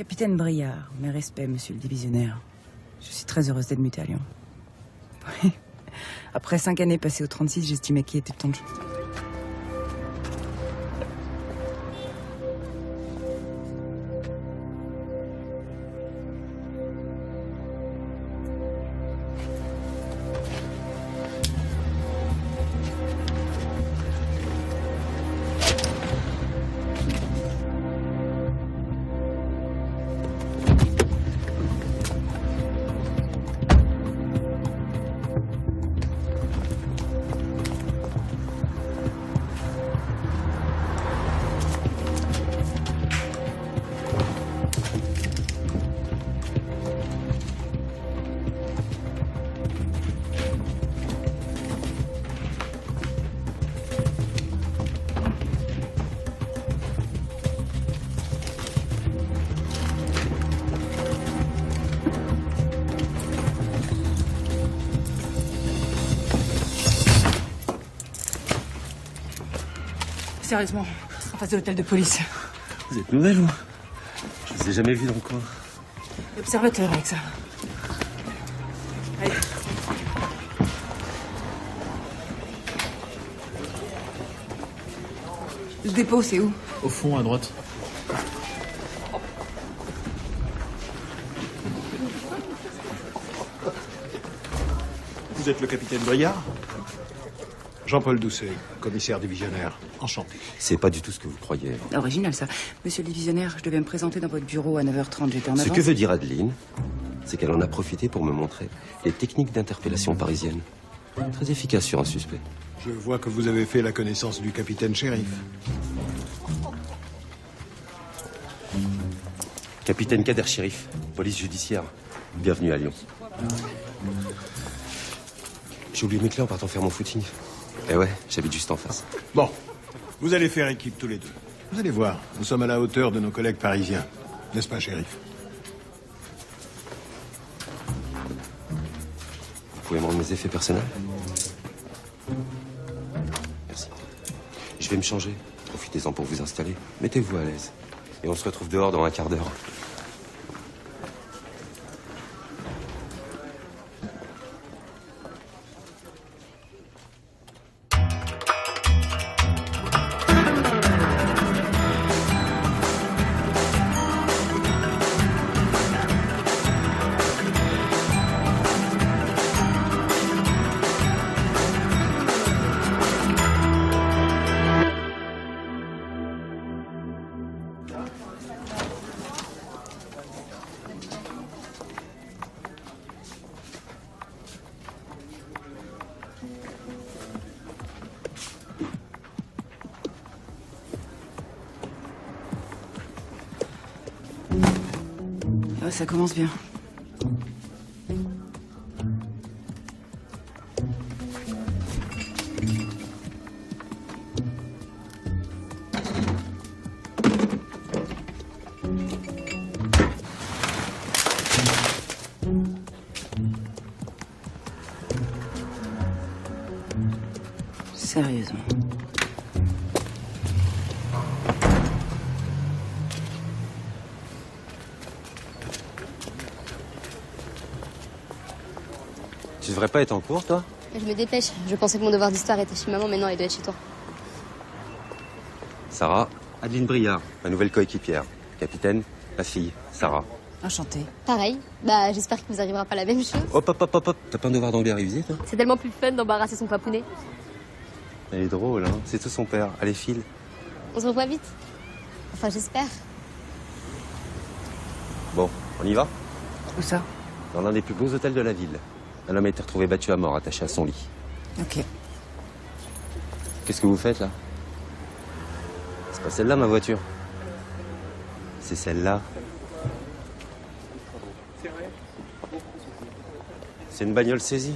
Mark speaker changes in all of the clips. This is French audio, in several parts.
Speaker 1: Capitaine Briard, mes respects, monsieur le divisionnaire. Je suis très heureuse d'être mutée à Lyon. Oui. Après 5 années passées au 36, j'estimais qu'il était temps de changer. Sérieusement, en face de l'hôtel de police.
Speaker 2: Vous êtes nouvelle, vous? Je vous ai jamais vu dans le coin.
Speaker 1: L'observateur, avec ça. Allez. Le dépôt, c'est où?
Speaker 3: Au fond, à droite.
Speaker 4: Vous êtes le capitaine Briard? Jean-Paul Doucet, commissaire divisionnaire. Enchanté.
Speaker 2: C'est pas du tout ce que vous croyez.
Speaker 1: Original, ça. Monsieur le divisionnaire, je devais me présenter dans votre bureau à 9h30. J'étais en avance.
Speaker 2: Ce que veut dire Adeline, c'est qu'elle en a profité pour me montrer les techniques d'interpellation parisienne. Très efficace sur un suspect.
Speaker 4: Je vois que vous avez fait la connaissance du capitaine Shérif.
Speaker 2: Capitaine Kader Chérif, police judiciaire. Bienvenue à Lyon. J'ai oublié mes clés en partant faire mon footing. Eh ouais, j'habite juste en face.
Speaker 4: Bon, vous allez faire équipe tous les deux. Vous allez voir, nous sommes à la hauteur de nos collègues parisiens. N'est-ce pas, Shérif?
Speaker 2: Vous pouvez me rendre mes effets personnels? Merci. Je vais me changer. Profitez-en pour vous installer. Mettez-vous à l'aise. Et on se retrouve dehors dans un quart d'heure.
Speaker 1: Ah, ça commence bien. Sérieusement.
Speaker 2: Tu devrais pas être en cours, toi?
Speaker 5: Je me dépêche. Je pensais que mon devoir d'histoire était chez maman, mais non, il doit être chez toi.
Speaker 2: Sarah, Adeline Briard, ma nouvelle coéquipière. Capitaine, ma fille, Sarah.
Speaker 1: Enchantée.
Speaker 5: Pareil. Bah, j'espère qu'il vous arrivera pas la même chose.
Speaker 2: Hop, hop, hop, hop, hop. T'as pas un devoir d'anglais à réviser, toi?
Speaker 5: C'est tellement plus fun d'embarrasser son papounet.
Speaker 2: Elle est drôle, hein. C'est tout son père. Allez, file.
Speaker 5: On se revoit vite. Enfin, j'espère.
Speaker 2: Bon, on y va?
Speaker 1: Où ça?
Speaker 2: Dans l'un des plus beaux hôtels de la ville. Un homme a été retrouvé battu à mort, attaché à son lit.
Speaker 1: Ok.
Speaker 2: Qu'est-ce que vous faites, là? C'est pas celle-là, ma voiture. C'est celle-là. C'est une bagnole saisie.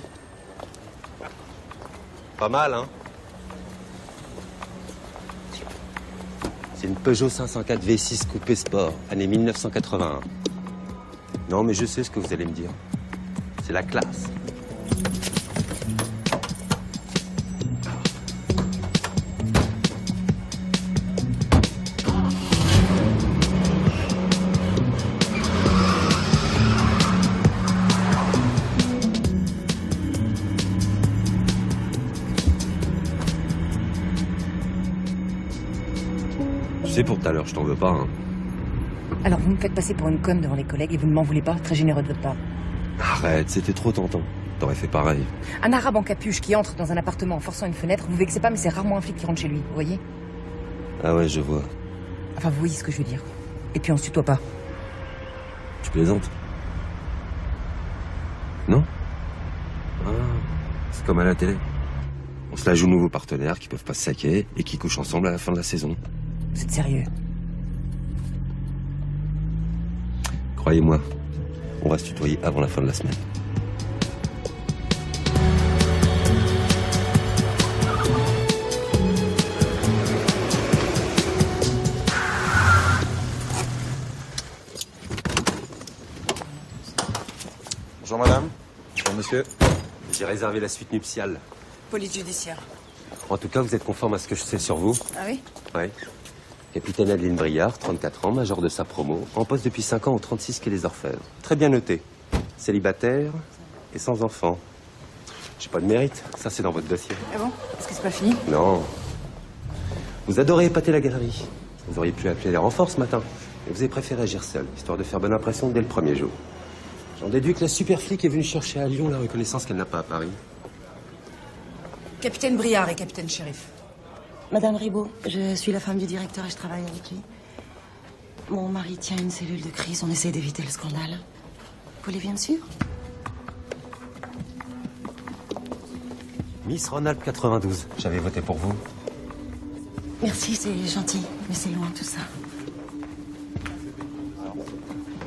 Speaker 2: Pas mal, hein? C'est une Peugeot 504 V6 coupé sport, année 1981. Non, mais je sais ce que vous allez me dire. C'est la classe. sais, pour tout à l'heure, je t'en veux pas, hein.
Speaker 1: Alors vous me faites passer pour une conne devant les collègues et vous ne m'en voulez pas? Très généreux de votre part.
Speaker 2: Arrête, c'était trop tentant. T'aurais fait pareil.
Speaker 1: Un arabe en capuche qui entre dans un appartement en forçant une fenêtre, vous vexez pas, mais c'est rarement un flic qui rentre chez lui, vous voyez?
Speaker 2: Ah ouais, je vois.
Speaker 1: Enfin, vous voyez ce que je veux dire. Et puis on se tutoie pas.
Speaker 2: Tu plaisantes? Non? Ah, c'est comme à la télé. On se la joue nouveaux partenaires qui peuvent pas se saquer et qui couchent ensemble à la fin de la saison.
Speaker 1: Vous êtes sérieux?
Speaker 2: Croyez-moi, on va se tutoyer avant la fin de la semaine.
Speaker 3: Bonjour madame. Bonjour monsieur.
Speaker 2: J'ai réservé la suite nuptiale.
Speaker 1: Police judiciaire.
Speaker 2: En tout cas, vous êtes conforme à ce que je sais sur vous.
Speaker 1: Ah oui?
Speaker 2: Oui. Capitaine Adeline Briard, 34 ans, major de sa promo, en poste depuis 5 ans au 36 quai des Orfèvres. Très bien noté. Célibataire et sans enfant. J'ai pas de mérite, ça c'est dans votre dossier.
Speaker 1: Ah bon? Est-ce que c'est pas fini?
Speaker 2: Non. Vous adorez épater la galerie. Vous auriez pu appeler les renforts ce matin. Et vous avez préféré agir seul, histoire de faire bonne impression dès le premier jour. J'en déduis que la super flic est venue chercher à Lyon la reconnaissance qu'elle n'a pas à Paris.
Speaker 1: Capitaine Briard et capitaine Shérif.
Speaker 6: Madame Ribaud, je suis la femme du directeur et je travaille avec lui. Mon mari tient une cellule de crise, on essaie d'éviter le scandale. Vous voulez bien me suivre?
Speaker 2: Miss Rhône-Alpes 92, j'avais voté pour vous.
Speaker 6: Merci, c'est gentil, mais c'est loin tout ça.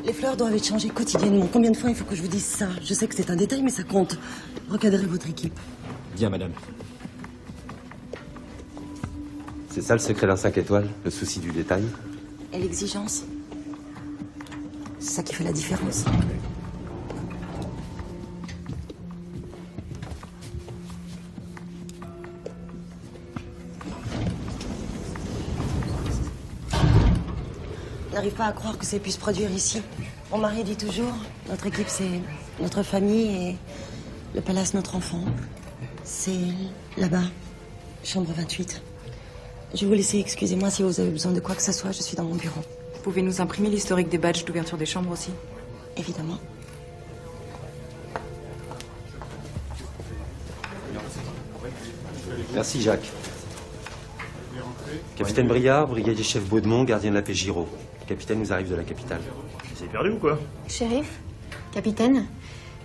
Speaker 6: Les fleurs doivent être changées quotidiennement. Combien de fois il faut que je vous dise ça? Je sais que c'est un détail, mais ça compte. Recadrez votre équipe.
Speaker 3: Bien madame.
Speaker 2: C'est ça le secret d'un 5 étoiles, le souci du détail.
Speaker 6: Et l'exigence? C'est ça qui fait la différence. Je n'arrive pas à croire que ça puisse se produire ici. Mon mari dit toujours, notre équipe c'est notre famille et le palace notre enfant. C'est là-bas, chambre 28. Je vais vous laisser, excusez-moi si vous avez besoin de quoi que ce soit, je suis dans mon bureau.
Speaker 1: Vous pouvez nous imprimer l'historique des badges d'ouverture des chambres aussi?
Speaker 6: Évidemment.
Speaker 2: Merci Jacques. Capitaine Briard, brigadier chef Baudemont, gardien de la paix Giraud. Le capitaine nous arrive de la capitale.
Speaker 3: C'est perdu ou quoi?
Speaker 5: Shérif, capitaine,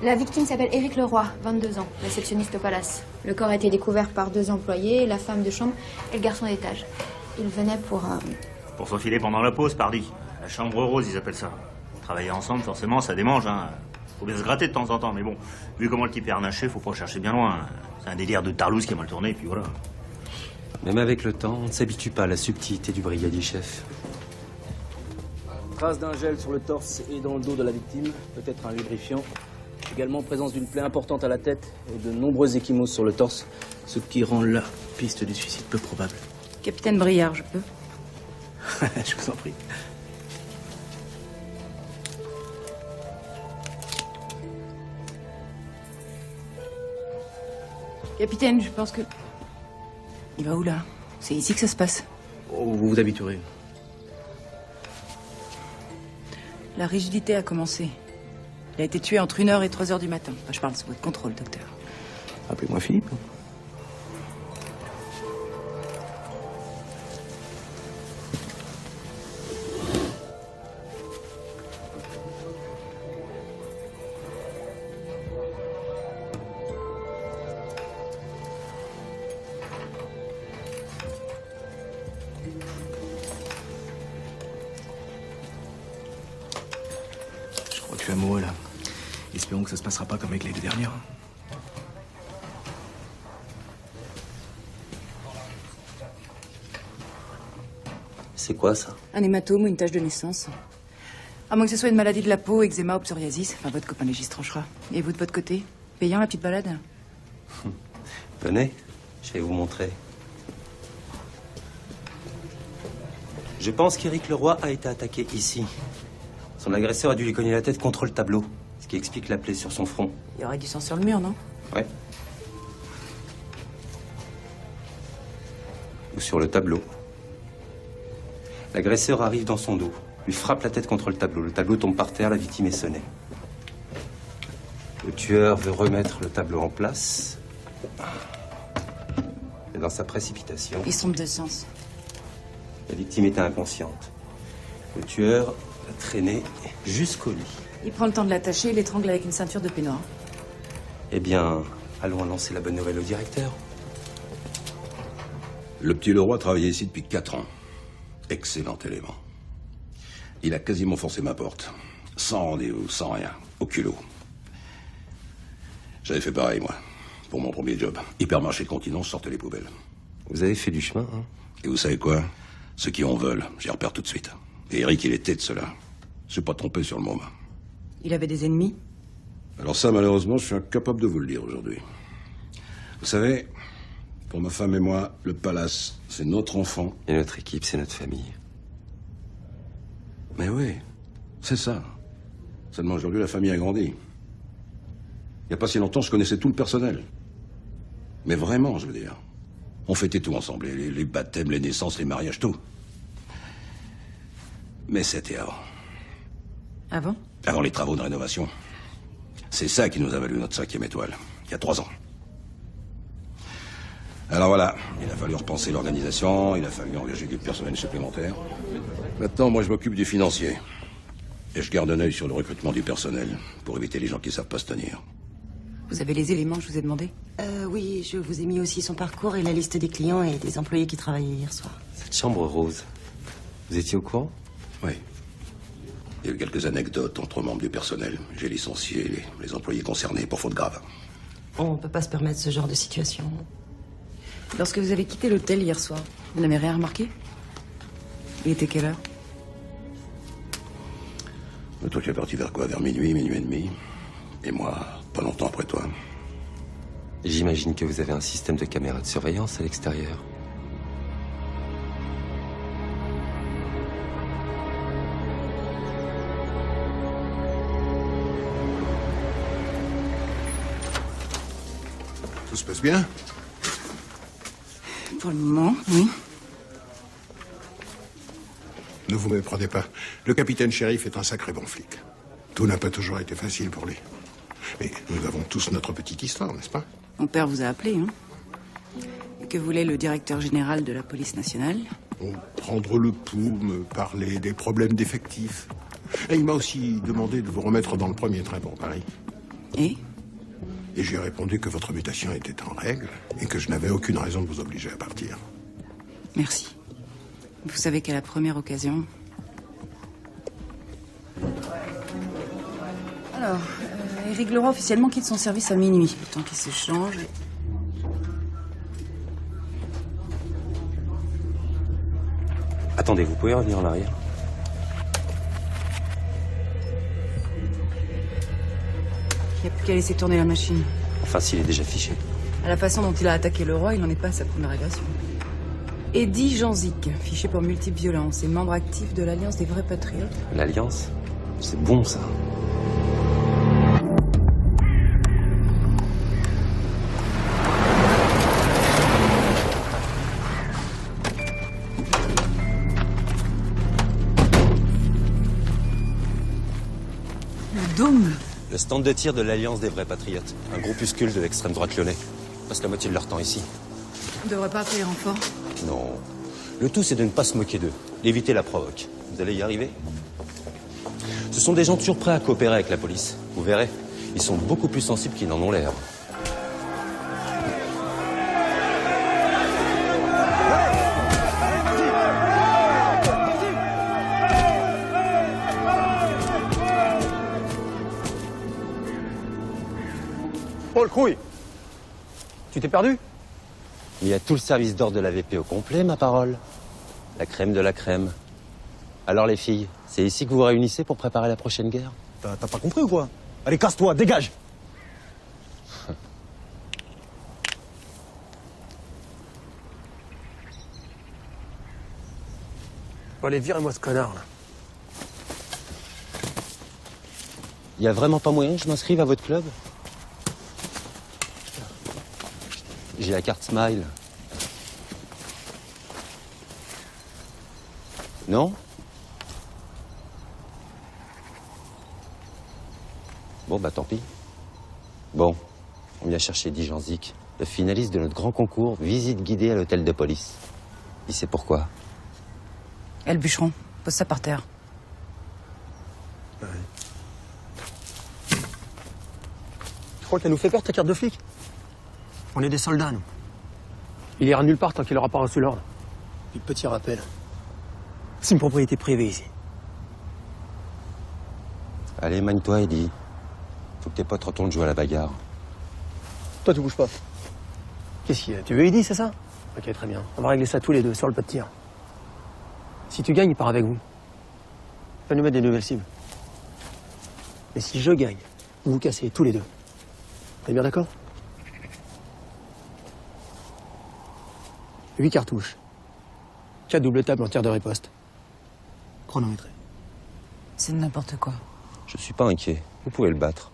Speaker 5: la victime s'appelle Éric Leroy, 22 ans, réceptionniste au palace. Le corps a été découvert par 2 employés, la femme de chambre et le garçon d'étage. Ils venaient pour...
Speaker 7: Pour s'enfiler pendant la pause, pardi. La chambre rose, ils appellent ça. Travailler ensemble, forcément, ça démange, hein. Faut bien se gratter de temps en temps, mais bon, vu comment le type est harnaché, faut pas chercher bien loin. C'est un délire de tarlouse qui a mal tourné, et puis voilà.
Speaker 2: Même avec le temps, on ne s'habitue pas à la subtilité du brigadier chef.
Speaker 8: Trace d'un gel sur le torse et dans le dos de la victime, peut-être un lubrifiant. Également présence d'une plaie importante à la tête et de nombreuses ecchymoses sur le torse, ce qui rend la piste du suicide peu probable.
Speaker 1: Capitaine Briard, je peux?
Speaker 8: Je vous en prie.
Speaker 1: Capitaine, je pense que... Il va où, là? C'est ici que ça se passe.
Speaker 8: Oh, vous vous habituerez.
Speaker 1: La rigidité a commencé. Il a été tué entre 1h et 3h du matin. Enfin, je parle sous votre contrôle, docteur.
Speaker 8: Appelez-moi Philippe. Je suis amoureux là. Espérons que ça se passera pas comme avec les 2 dernières.
Speaker 2: C'est quoi ça?
Speaker 1: Un hématome ou une tache de naissance. À moins que ce soit une maladie de la peau, eczéma ou psoriasis. Enfin, votre copain légiste tranchera. Et vous de votre côté? Payant la petite balade?
Speaker 2: Venez, je vais vous montrer. Je pense qu'Éric Leroy a été attaqué ici. Son agresseur a dû lui cogner la tête contre le tableau, ce qui explique la plaie sur son front.
Speaker 1: Il y aurait du sang sur le mur, non?
Speaker 2: Ouais. Ou sur le tableau. L'agresseur arrive dans son dos, lui frappe la tête contre le tableau tombe par terre, la victime est sonnée. Le tueur veut remettre le tableau en place. Et dans sa précipitation,
Speaker 1: Il se trompe de sens.
Speaker 2: la victime était inconsciente. Le tueur l'a traînée jusqu'au lit.
Speaker 1: Il prend le temps de l'attacher et l'étrangle avec une ceinture de peignoir.
Speaker 2: Eh bien, allons annoncer la bonne nouvelle au directeur.
Speaker 9: Le petit Leroy travaillait ici depuis 4 ans. Excellent élément. Il a quasiment forcé ma porte. Sans rendez-vous, sans rien. Au culot. J'avais fait pareil, moi. Pour mon premier job. Hypermarché Continent, je sortais les poubelles.
Speaker 2: Vous avez fait du chemin, hein?
Speaker 9: Et vous savez quoi? Ceux qui en veulent, j'y repère tout de suite. Et Eric, il était de cela. Je suis pas trompé sur le moment.
Speaker 1: Il avait des ennemis?
Speaker 9: Alors ça, malheureusement, je suis incapable de vous le dire aujourd'hui. Vous savez, pour ma femme et moi, le palace, c'est notre enfant.
Speaker 2: Et notre équipe, c'est notre famille.
Speaker 9: Mais oui, c'est ça. Seulement aujourd'hui, la famille a grandi. Il n'y a pas si longtemps, je connaissais tout le personnel. Mais vraiment, je veux dire. On fêtait tout ensemble. Les baptêmes, les naissances, les mariages, tout. Mais c'était avant.
Speaker 1: Avant?
Speaker 9: Avant les travaux de rénovation. C'est ça qui nous a valu notre 5e étoile, il y a 3 ans. Alors voilà, il a fallu repenser l'organisation, il a fallu engager du personnel supplémentaire. Maintenant, moi, je m'occupe du financier. Et je garde un œil sur le recrutement du personnel, pour éviter les gens qui savent pas se tenir.
Speaker 1: Vous avez les éléments que je vous ai demandé?
Speaker 6: Oui, je vous ai mis aussi son parcours et la liste des clients et des employés qui travaillaient hier soir.
Speaker 2: Cette chambre rose, vous étiez au courant?
Speaker 9: Oui. Il y a eu quelques anecdotes entre membres du personnel. J'ai licencié les employés concernés pour faute grave.
Speaker 6: On peut pas se permettre ce genre de situation.
Speaker 1: Lorsque vous avez quitté l'hôtel hier soir, vous n'avez rien remarqué? Il était quelle heure?
Speaker 9: Le truc est parti vers quoi? Vers minuit, minuit et demi. Et moi, pas longtemps après toi.
Speaker 2: J'imagine que vous avez un système de caméras de surveillance à l'extérieur.
Speaker 4: Tout se passe bien?
Speaker 1: Pour le moment, oui.
Speaker 4: Ne vous méprenez pas. Le capitaine shérif est un sacré bon flic. Tout n'a pas toujours été facile pour lui. Mais nous avons tous notre petite histoire, n'est-ce pas?
Speaker 1: Mon père vous a appelé, hein? Et que voulait le directeur général de la police nationale?
Speaker 4: Prendre le pouls, me parler des problèmes d'effectifs. Et il m'a aussi demandé de vous remettre dans le premier train pour Paris.
Speaker 1: Et
Speaker 4: je lui ai répondu que votre mutation était en règle et que je n'avais aucune raison de vous obliger à partir.
Speaker 1: Merci. Vous savez qu'à la première occasion... Alors, Éric Leroy officiellement quitte son service à minuit. Le temps qu'il se change...
Speaker 2: Attendez, vous pouvez revenir en arrière?
Speaker 1: Il n'y a plus qu'à laisser tourner la machine.
Speaker 2: Enfin, s'il est déjà fiché.
Speaker 1: À la façon dont il a attaqué le roi, il n'en est pas à sa première agression. Eddy Janzik, fiché pour multiples violences et membre actif de l'Alliance des vrais patriotes.
Speaker 2: L'Alliance? C'est bon, ça.
Speaker 1: Le dôme.
Speaker 2: Le stand de tir de l'Alliance des vrais patriotes. Un groupuscule de l'extrême droite lyonnais. Ils passent la moitié de leur temps ici.
Speaker 1: On ne devrait pas appeler renfort.
Speaker 2: Non. Le tout, c'est de ne pas se moquer d'eux. D'éviter la provoque. Vous allez y arriver? Ce sont des gens toujours prêts à coopérer avec la police. Vous verrez. Ils sont beaucoup plus sensibles qu'ils n'en ont l'air.
Speaker 3: Paul Crouille, tu t'es perdu?
Speaker 2: Il y a tout le service d'ordre de la VP au complet, ma parole. La crème de la crème. Alors les filles, c'est ici que vous vous réunissez pour préparer la prochaine guerre?
Speaker 3: T'as pas compris ou quoi? Allez, casse-toi, dégage!
Speaker 10: Bon, allez, virez-moi ce connard, là.
Speaker 2: Il y a vraiment pas moyen que je m'inscrive à votre club? J'ai la carte Smile. Non? Bon, bah tant pis. Bon, on vient chercher Dijon Zik, le finaliste de notre grand concours visite guidée à l'hôtel de police. Il sait pourquoi.
Speaker 1: Le bûcheron, pose ça par terre.
Speaker 10: Ouais. Tu crois qu'elle nous fait peur, ta carte de flic? On est des soldats, nous. Il ira nulle part tant qu'il n'aura pas reçu l'ordre. Puis petit rappel. C'est une propriété privée ici.
Speaker 2: Allez, magne-toi, Eddie. Faut que tes potes retournent jouer à la bagarre.
Speaker 10: Toi, tu bouges pas. Qu'est-ce qu'il y a? Tu veux Eddie, c'est ça? Ok, très bien. On va régler ça tous les deux, sur le pas de tir. Si tu gagnes, il part avec vous. Il va nous mettre des nouvelles cibles. Mais si je gagne, vous vous cassez tous les deux. T'es bien d'accord? 8 cartouches. 4 doubles tables en tir de riposte. Chronométré.
Speaker 1: C'est n'importe quoi.
Speaker 2: Je suis pas inquiet. Vous pouvez le battre.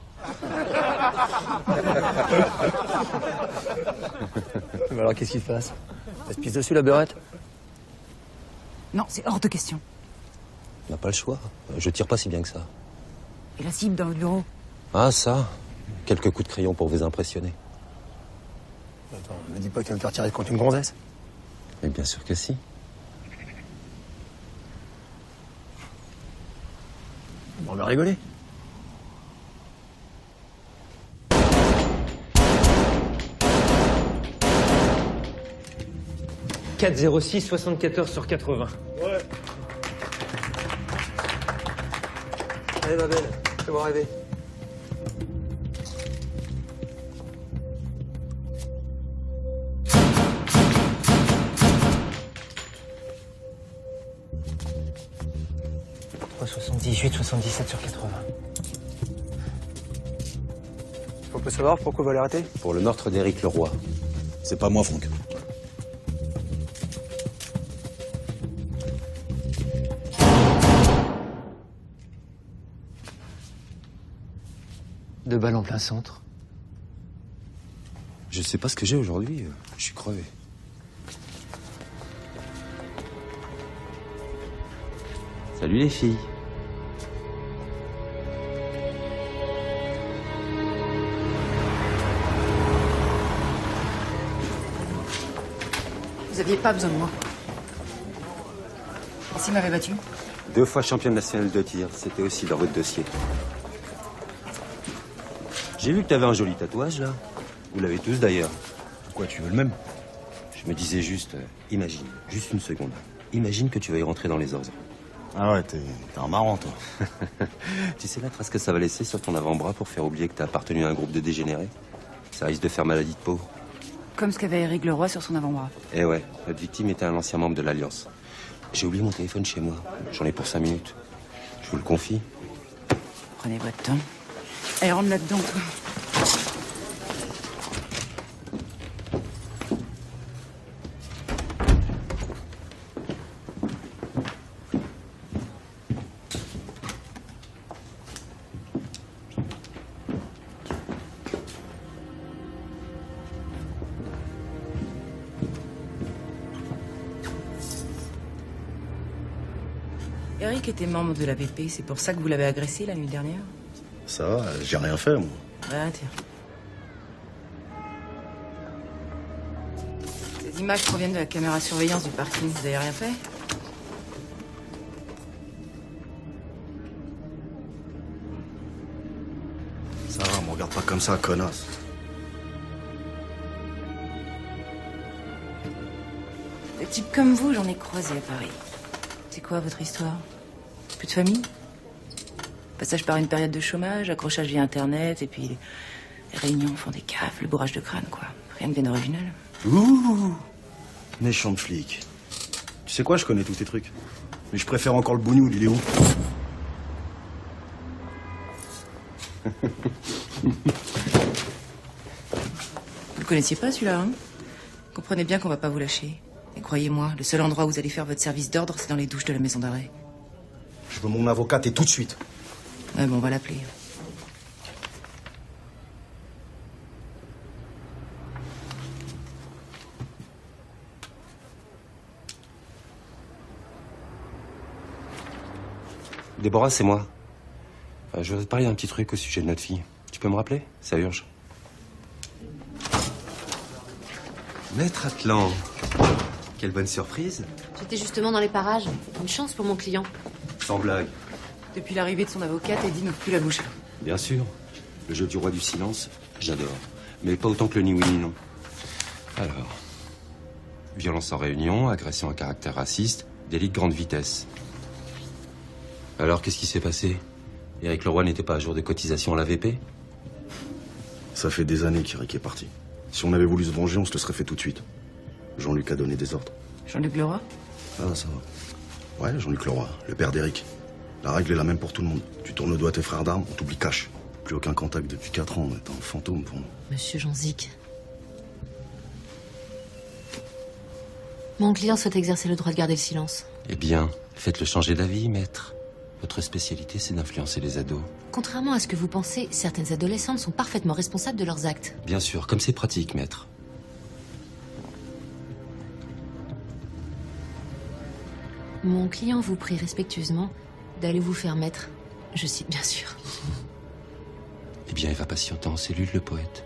Speaker 10: Alors qu'est-ce qu'il fasse? Elle se pisse dessus la beurette?
Speaker 1: Non, c'est hors de question.
Speaker 2: On n'a pas le choix. Je tire pas si bien que ça.
Speaker 1: Et la cible dans le bureau?
Speaker 2: Ah, ça. Quelques coups de crayon pour vous impressionner.
Speaker 10: Attends, ne me dis pas que tu vas me faire tirer contre une gonzesse.
Speaker 2: Mais bien sûr que si.
Speaker 10: On va rigoler. « 406, 74 sur 80. Ouais. Allez, ma belle, fais-moi rêver. « 78, 77 sur 80. » On peut savoir pourquoi vous l'avez arrêté?
Speaker 2: Pour le meurtre d'Éric Leroy.
Speaker 11: C'est pas moi, Franck.
Speaker 10: Deux balles en plein centre.
Speaker 2: Je sais pas ce que j'ai aujourd'hui. Je suis crevé. Salut les filles.
Speaker 1: Vous aviez pas besoin de moi. Et s'il m'avait battu?
Speaker 2: 2 fois championne nationale de tir. C'était aussi dans votre dossier. J'ai vu que t'avais un joli tatouage, là. Vous l'avez tous, d'ailleurs.
Speaker 11: Pourquoi, tu veux le même?
Speaker 2: Je me disais juste, imagine, juste une seconde. Imagine que tu vas y rentrer dans les ordres.
Speaker 11: Ah ouais, t'es un marrant, toi.
Speaker 2: Tu sais la trace que ça va laisser sur ton avant-bras pour faire oublier que t'as appartenu à un groupe de dégénérés? Ça risque de faire maladie de peau.
Speaker 1: Comme ce qu'avait Éric Leroy sur son avant-bras.
Speaker 2: Eh ouais, notre victime était un ancien membre de l'Alliance. J'ai oublié mon téléphone chez moi. J'en ai pour 5 minutes. Je vous le confie.
Speaker 1: Prenez votre temps. Allez, rentre là-dedans, toi. Eric était membre de l'AVP, c'est pour ça que vous l'avez agressé la nuit dernière?
Speaker 11: Ça va, j'ai rien fait, moi.
Speaker 1: Ouais, tiens. Ces images proviennent de la caméra de surveillance du parking. Vous avez rien fait?
Speaker 11: Ça va, me regarde pas comme ça, connasse.
Speaker 1: Des types comme vous, j'en ai croisé à Paris. C'est quoi votre histoire? Plus de famille? Passage par une période de chômage, accrochage via Internet, et puis les réunions font des caves, le bourrage de crâne, quoi. Rien de bien original.
Speaker 11: Ouh, méchant de flic. Tu sais quoi, je connais tous tes trucs. Mais je préfère encore le bougnoul, il est où?
Speaker 1: Vous le connaissiez pas, celui-là, hein? Comprenez bien qu'on va pas vous lâcher. Et croyez-moi, le seul endroit où vous allez faire votre service d'ordre, c'est dans les douches de la maison d'arrêt.
Speaker 11: Je veux mon avocate et tout de suite.
Speaker 1: Ouais, bon, on va l'appeler.
Speaker 2: Déborah, c'est moi. Je voudrais te parler d'un petit truc au sujet de notre fille. Tu peux me rappeler? Ça urge. Maître Atlan, quelle bonne surprise.
Speaker 12: J'étais justement dans les parages. Une chance pour mon client.
Speaker 2: Sans blague.
Speaker 1: Depuis l'arrivée de son avocate, Eddie n'ouvre plus la bouche.
Speaker 2: Bien sûr. Le jeu du roi du silence, j'adore. Mais pas autant que le ni oui ni non. Alors, violence en réunion, agression à caractère raciste, délit de grande vitesse. Alors, qu'est-ce qui s'est passé? Éric Leroy n'était pas à jour des cotisations à l'AVP?
Speaker 11: Ça fait des années qu'Éric est parti. Si on avait voulu se venger, on se le serait fait tout de suite. Jean-Luc a donné des ordres.
Speaker 1: Jean-Luc Leroy?
Speaker 11: Ah, ça va. Ouais, Jean-Luc Leroy, le père d'Éric. La règle est la même pour tout le monde. Tu tournes le doigt à tes frères d'armes, on t'oublie cash. Plus aucun contact depuis 4 ans, on est un fantôme pour nous.
Speaker 12: Monsieur Janzik. Mon client souhaite exercer le droit de garder le silence.
Speaker 2: Eh bien, faites-le changer d'avis, maître. Votre spécialité, c'est d'influencer les ados.
Speaker 12: Contrairement à ce que vous pensez, certaines adolescentes sont parfaitement responsables de leurs actes.
Speaker 2: Bien sûr, comme c'est pratique, maître.
Speaker 12: Mon client vous prie respectueusement d'aller vous faire mettre. Je cite bien sûr.
Speaker 2: Eh bien, il va patienter en cellule, le poète.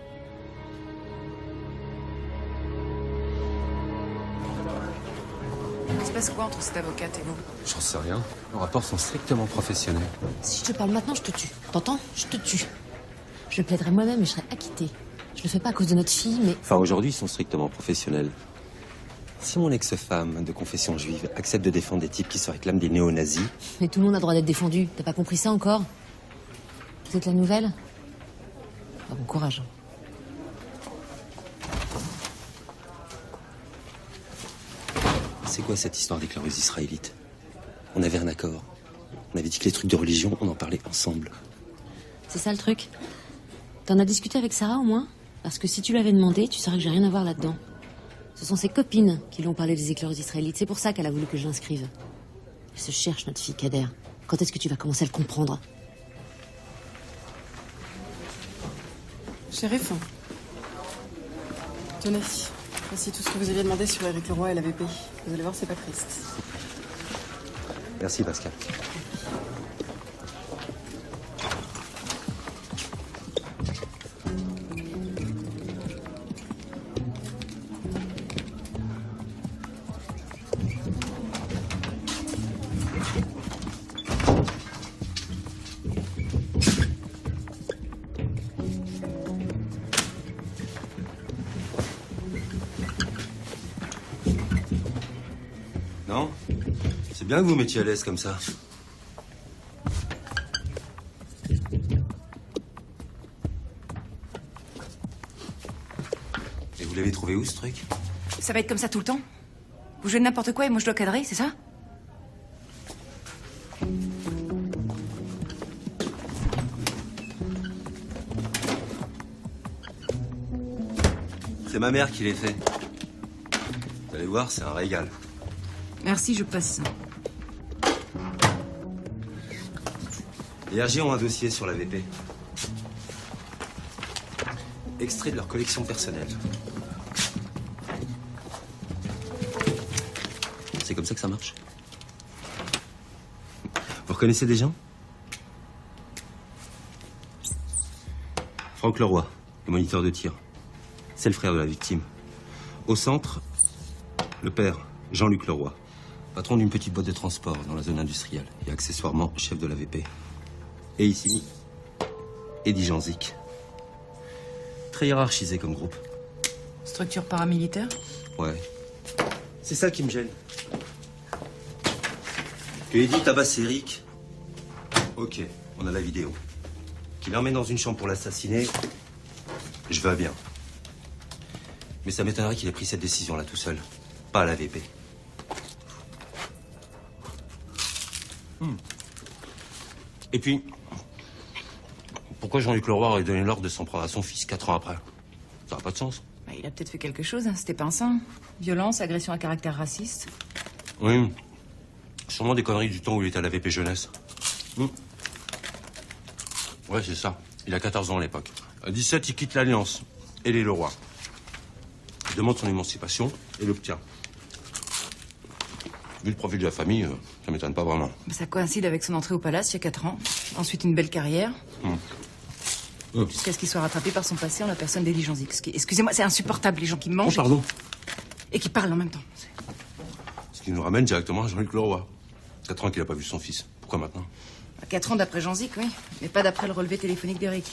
Speaker 1: Il se passe quoi entre cette avocate et vous?
Speaker 2: J'en sais rien. Nos rapports sont strictement professionnels.
Speaker 12: Si je te parle maintenant, je te tue. T'entends? Je te tue. Je plaiderai moi-même et je serai acquittée. Je le fais pas à cause de notre fille, mais...
Speaker 2: Enfin, aujourd'hui, ils sont strictement professionnels. Si mon ex-femme de confession juive accepte de défendre des types qui se réclament des néo-nazis...
Speaker 12: Mais tout le monde a le droit d'être défendu. T'as pas compris ça encore? Vous êtes la nouvelle? Ah, bon courage.
Speaker 2: C'est quoi cette histoire des clerus israélites? On avait un accord. On avait dit que les trucs de religion, on en parlait ensemble.
Speaker 12: C'est ça le truc? T'en as discuté avec Sarah au moins? Parce que si tu l'avais demandé, tu saurais que j'ai rien à voir là-dedans. Ce sont ses copines qui lui ont parlé des éclairs israélites. C'est pour ça qu'elle a voulu que je l'inscrive. Elle se cherche, notre fille, Kader. Quand est-ce que tu vas commencer à le comprendre?
Speaker 13: Shérif, tenez, voici tout ce que vous aviez demandé sur Éric Leroy et l'AVP. Vous allez voir, c'est pas triste.
Speaker 2: Merci, Pascal. Non? C'est bien que vous vous mettiez à l'aise comme ça. Et vous l'avez trouvé où, ce truc?
Speaker 1: Ça va être comme ça tout le temps? Vous jouez de n'importe quoi et moi je dois cadrer, c'est ça?
Speaker 2: C'est ma mère qui les fait. Vous allez voir, c'est un régal.
Speaker 1: Merci, je passe ça.
Speaker 2: Les RG ont un dossier sur la VP. Extrait de leur collection personnelle. C'est comme ça que ça marche. Vous reconnaissez des gens? Franck Leroy, le moniteur de tir. C'est le frère de la victime. Au centre, le père, Jean-Luc Leroy. Patron d'une petite boîte de transport dans la zone industrielle et accessoirement chef de l'AVP. Et ici, Eddie Janzik. Très hiérarchisé comme groupe.
Speaker 1: Structure paramilitaire?
Speaker 2: Ouais. C'est ça qui me gêne. Que Eddie tabasse Eric. Ok, on a la vidéo. Qu'il l'emmène dans une chambre pour l'assassiner, je veux bien. Mais ça m'étonnerait qu'il ait pris cette décision-là tout seul. Pas à l'AVP. Et puis, pourquoi Jean-Luc Leroy aurait donné l'ordre de s'en prendre à son fils 4 ans après? Ça n'a pas de sens.
Speaker 1: Bah, il a peut-être fait quelque chose, hein. C'était pinçant. Violence, agression à caractère raciste.
Speaker 2: Oui. Sûrement des conneries du temps où il était à l'AVP jeunesse. Ouais, c'est ça. Il a 14 ans à l'époque. À 17, il quitte l'Alliance et les Leroy. Il demande son émancipation et l'obtient.
Speaker 9: Vu le profil de la famille, ça m'étonne pas vraiment.
Speaker 1: Ça coïncide avec son entrée au palace il y a 4 ans. Ensuite, une belle carrière. Jusqu'à ce qu'il soit rattrapé par son passé en la personne d'Elie Janzik. Excusez-moi, c'est insupportable, les gens qui mangent.
Speaker 9: Oh, pardon.
Speaker 1: Et qui parlent en même temps.
Speaker 9: Ce qui nous ramène directement à Jean-Luc Leroy. 4 ans qu'il n'a pas vu son fils. Pourquoi maintenant?
Speaker 1: 4 ans d'après Janzik, oui. Mais pas d'après le relevé téléphonique d'Eric.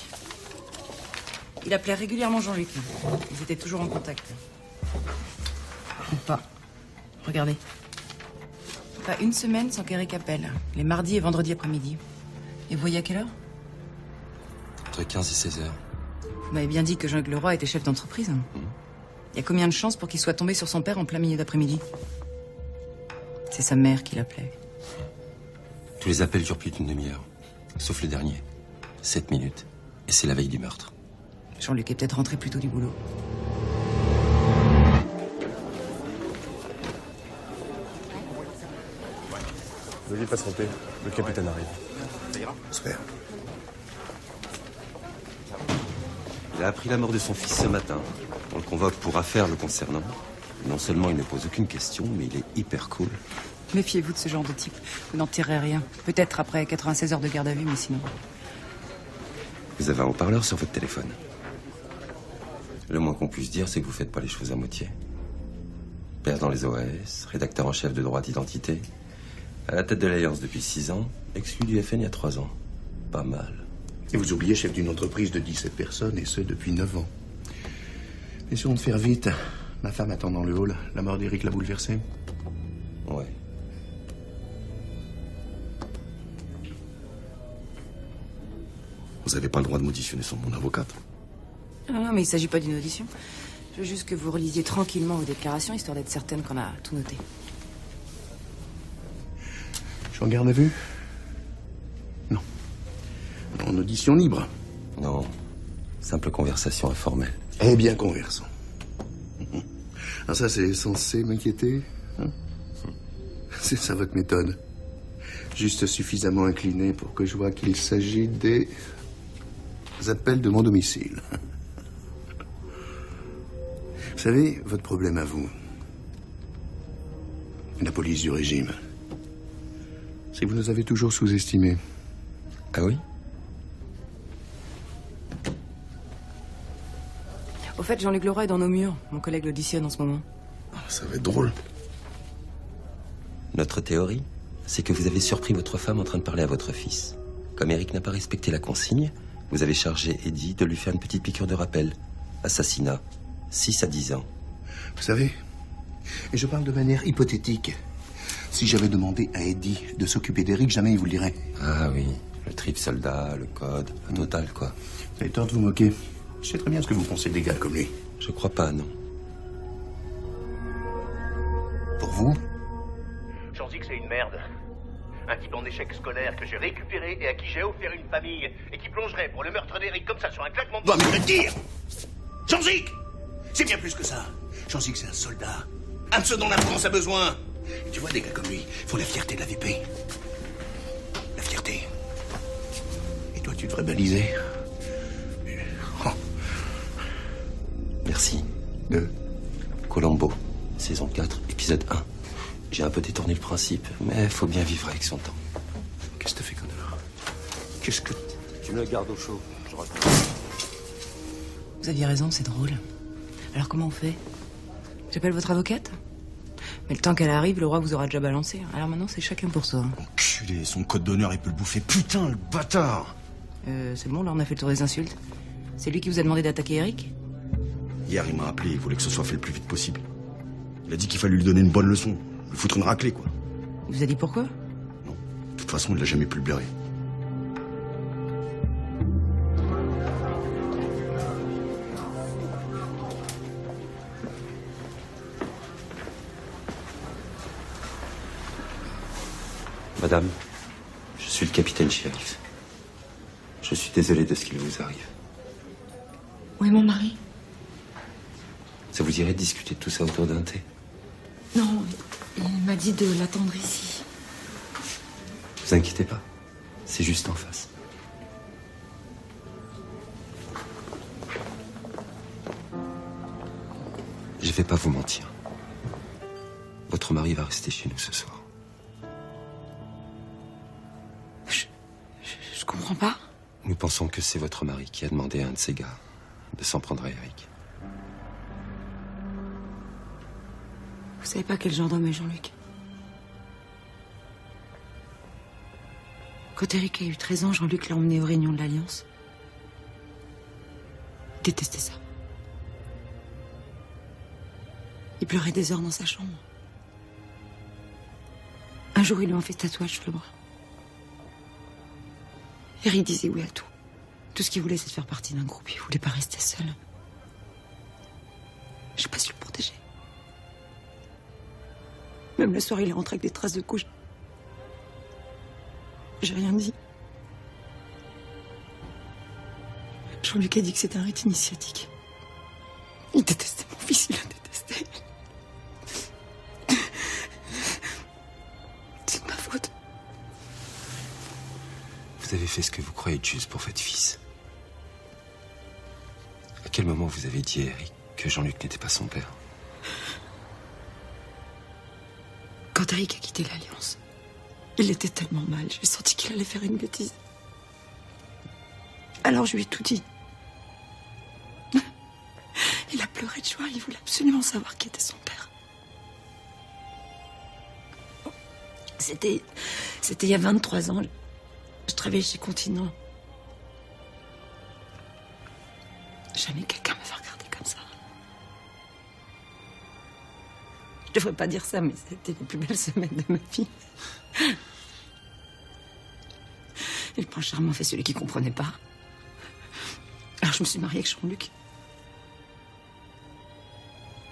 Speaker 1: Il appelait régulièrement Jean-Luc. Ils étaient toujours en contact. Ou pas. Regardez. Pas une semaine sans qu'Eric appelle. Les mardis et vendredis après-midi. Et vous voyez à quelle heure?
Speaker 2: Entre 15 et 16 heures.
Speaker 1: Vous m'avez bien dit que Jean-Luc Leroy était chef d'entreprise. Il y a combien de chances pour qu'il soit tombé sur son père en plein milieu d'après-midi? C'est sa mère qui l'appelait.
Speaker 2: Tous les appels durent plus d'une demi-heure. Sauf le dernier. 7 minutes. Et c'est la veille du meurtre.
Speaker 1: Jean-Luc est peut-être rentré plus tôt du boulot.
Speaker 14: Veuillez patienter. Le capitaine arrive.
Speaker 2: J'espère. Il a appris la mort de son fils ce matin. On le convoque pour affaire le concernant. Non seulement il ne pose aucune question, mais il est hyper cool.
Speaker 1: Méfiez-vous de ce genre de type. Vous n'en tirerez rien. Peut-être après 96 heures de garde à vue, mais sinon...
Speaker 2: Vous avez un haut-parleur sur votre téléphone. Le moins qu'on puisse dire, c'est que vous faites pas les choses à moitié. Père dans les OAS, rédacteur en chef de droit d'identité, à la tête de l'Alliance depuis 6 ans, exclu du FN il y a 3 ans. Pas mal.
Speaker 4: Et vous oubliez chef d'une entreprise de 17 personnes, et ce, depuis 9 ans. Essayons de faire vite. Ma femme attend dans le hall. La mort d'Eric l'a bouleversée.
Speaker 2: Ouais.
Speaker 11: Vous n'avez pas le droit de m'auditionner sur mon avocate.
Speaker 1: Non, mais il ne s'agit pas d'une audition. Je veux juste que vous relisiez tranquillement vos déclarations, histoire d'être certaine qu'on a tout noté.
Speaker 4: Je suis en garde à vue? Non. En audition libre?
Speaker 2: Non. Simple conversation informelle.
Speaker 4: Eh bien, conversons. Ah, ça, c'est censé m'inquiéter, hein? C'est ça votre méthode. Juste suffisamment incliné pour que je vois qu'il s'agit des appels de mon domicile. Vous savez, votre problème à vous, la police du régime, c'est que vous nous avez toujours sous-estimés.
Speaker 2: Ah oui?
Speaker 1: Au fait, Jean-Luc Leroy est dans nos murs. Mon collègue l'auditionne en ce moment.
Speaker 11: Ça va être drôle.
Speaker 2: Notre théorie, c'est que vous avez surpris votre femme en train de parler à votre fils. Comme Eric n'a pas respecté la consigne, vous avez chargé Eddie de lui faire une petite piqûre de rappel. Assassinat. 6 à 10 ans.
Speaker 4: Vous savez, et je parle de manière hypothétique. Si j'avais demandé à Eddie de s'occuper d'Eric, jamais il vous le dirait.
Speaker 2: Ah oui, le trip soldat, le code, un total quoi.
Speaker 4: Vous avez tort de vous moquer. Je sais très bien ce que vous pensez des gars comme lui.
Speaker 2: Je crois pas, non.
Speaker 4: Pour vous?
Speaker 15: Janzik, c'est une merde. Un type en échec scolaire que j'ai récupéré et à qui j'ai offert une famille et qui plongerait pour le meurtre d'Eric comme ça sur un claquement de doigts.
Speaker 4: Non, mais je vais te dire! Janzik! C'est bien plus que ça. Janzik, c'est un soldat. Un de ceux dont la France a besoin. Et tu vois, des gars comme lui font la fierté de la VP. La fierté. Et toi, tu devrais baliser. Oh.
Speaker 2: Merci. Colombo, saison 4, épisode 1. J'ai un peu détourné le principe, mais faut bien vivre avec son temps.
Speaker 4: Qu'est-ce que t'as fait, Connor? Qu'est-ce que...
Speaker 2: Tu me le gardes au chaud, je raconte.
Speaker 1: Vous aviez raison, c'est drôle. Alors comment on fait? J'appelle votre avocate? Mais le temps qu'elle arrive, le roi vous aura déjà balancé. Alors maintenant, c'est chacun pour soi.
Speaker 11: Enculé, son code d'honneur, il peut le bouffer. Putain, le bâtard!
Speaker 1: C'est bon, là, on a fait le tour des insultes. C'est lui qui vous a demandé d'attaquer Eric?
Speaker 11: Hier, il m'a appelé, il voulait que ce soit fait le plus vite possible. Il a dit qu'il fallait lui donner une bonne leçon. Lui foutre une raclée, quoi.
Speaker 1: Il vous a dit pourquoi?
Speaker 11: De toute façon, il l'a jamais pu le blairer.
Speaker 2: Madame, je suis le capitaine shérif. Je suis désolé de ce qu'il vous arrive.
Speaker 12: Où est mon mari?
Speaker 2: Ça vous irait de discuter de tout ça autour d'un thé?
Speaker 12: Non, il m'a dit de l'attendre ici.
Speaker 2: Vous inquiétez pas, c'est juste en face. Je vais pas vous mentir. Votre mari va rester chez nous ce soir.
Speaker 6: comprends pas.
Speaker 2: Nous pensons que c'est votre mari qui a demandé à un de ses gars de s'en prendre à Eric.
Speaker 6: Vous savez pas quel genre d'homme est Jean-Luc? Quand Eric a eu 13 ans, Jean-Luc l'a emmené aux réunions de l'Alliance. Il détestait ça. Il pleurait des heures dans sa chambre. Un jour, ils lui ont fait tatouage sur le bras. Eric disait oui à tout. Tout ce qu'il voulait, c'est de faire partie d'un groupe. Il voulait pas rester seul. J'ai pas su le protéger. Même le soir, il est rentré avec des traces de couches. J'ai rien dit. Jean-Luc a dit que c'était un rite initiatique. Il détestait mon fils, il l'a détesté. C'est de ma faute.
Speaker 2: Vous avez fait ce que vous croyez être juste pour votre fils. À quel moment vous avez dit à Eric que Jean-Luc n'était pas son père?
Speaker 6: Quand Eric a quitté l'Alliance, il était tellement mal, j'ai senti qu'il allait faire une bêtise. Alors je lui ai tout dit. Il a pleuré de joie, il voulait absolument savoir qui était son père. C'était il y a 23 ans. Je travaillais chez Continent. Jamais quelqu'un m'avait regardé comme ça. Je devrais pas dire ça, mais c'était les plus belles semaines de ma vie. Et le prince charmant fait celui qui comprenait pas. Alors je me suis mariée avec Jean-Luc.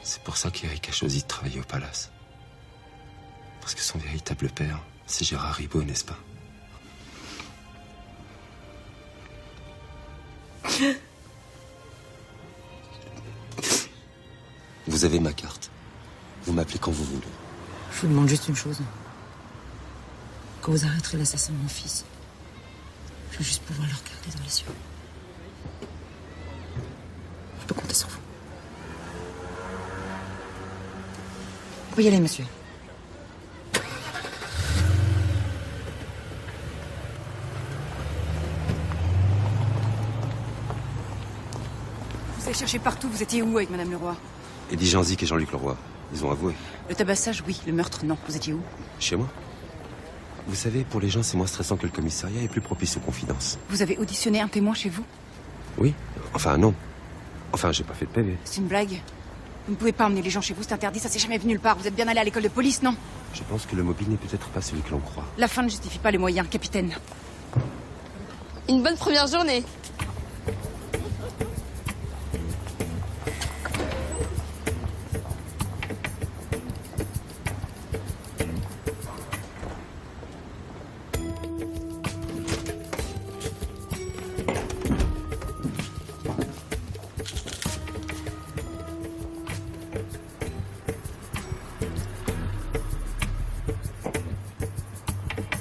Speaker 2: C'est pour ça qu'Eric a choisi de travailler au palace. Parce que son véritable père, c'est Gérard Ribaud, n'est-ce pas? Vous avez ma carte. Vous m'appelez quand vous voulez.
Speaker 6: Je vous demande juste une chose. Quand vous arrêterez l'assassin de mon fils, je veux juste pouvoir le regarder dans les yeux. Je peux compter sur vous. Vous pouvez y aller, monsieur.
Speaker 1: Vous avez cherché partout, vous étiez où avec Madame Leroy?
Speaker 2: Eddie Janzik et Jean-Luc Leroy, ils ont avoué.
Speaker 1: Le tabassage, oui. Le meurtre, non. Vous étiez où?
Speaker 2: Chez moi. Vous savez, pour les gens, c'est moins stressant que le commissariat et plus propice aux confidences.
Speaker 1: Vous avez auditionné un témoin chez vous?
Speaker 2: Oui. Enfin, non. Enfin, j'ai pas fait de PV.
Speaker 1: C'est une blague. Vous ne pouvez pas emmener les gens chez vous, c'est interdit, ça s'est jamais vu nulle part. Vous êtes bien allé à l'école de police, non?
Speaker 2: Je pense que le mobile n'est peut-être pas celui que l'on croit.
Speaker 1: La fin ne justifie pas les moyens, capitaine.
Speaker 16: Une bonne première journée.